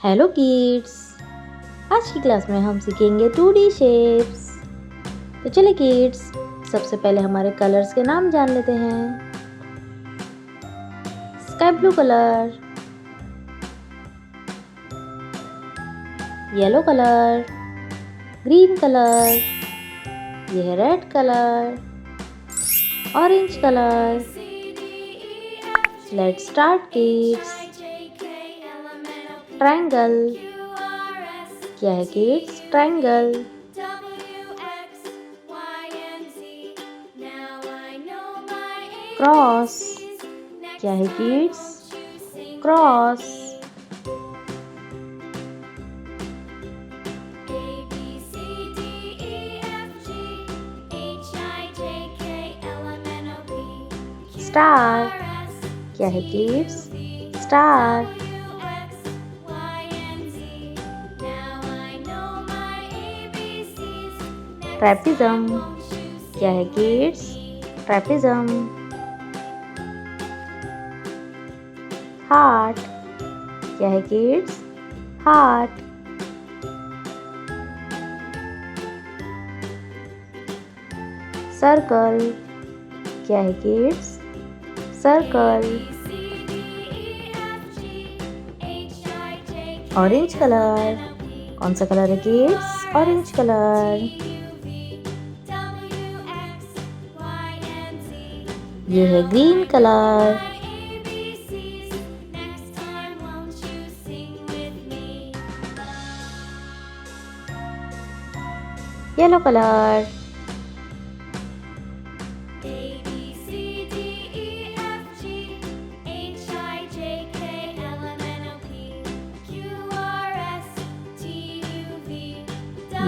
Hello kids, आज की class में हम सीखेंगे 2D शेप्स। तो चलिए किड्स, सबसे पहले हमारे कलर्स के नाम जान लेते हैं। Sky blue colour, yellow colour, green colour, ये है red colour, orange colour. Let's start kids. Triangle, क्या है किड्स? ट्रायंगल। क्रॉस, क्या है किड्स? क्रॉस। स्टार, क्या है किड्स? स्टार। ट्रेपिज्म, क्या है किड्स? ट्रेपिज्म। हार्ट, क्या है किड्स? हार्ट। सर्कल, क्या है किड्स? सर्कल। ऑरेंज कलर, कौन सा कलर है किड्स? Orange colour. ये है ग्रीन कलर। Yellow colour.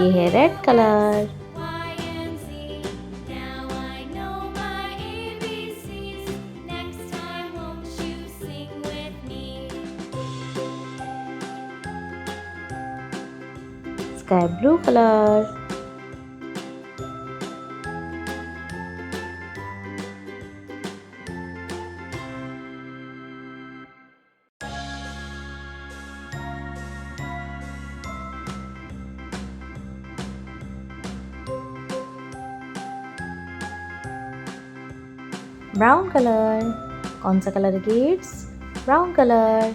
ये है red colour. Sky blue colour. Brown colour, कौन सा कलर है kids? Brown colour.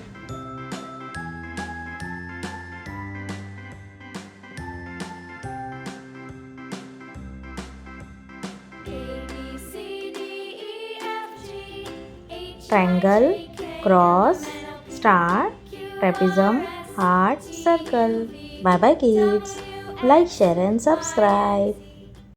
Triangle, cross, star, trapezium, heart, circle. Bye bye kids, like, share and subscribe.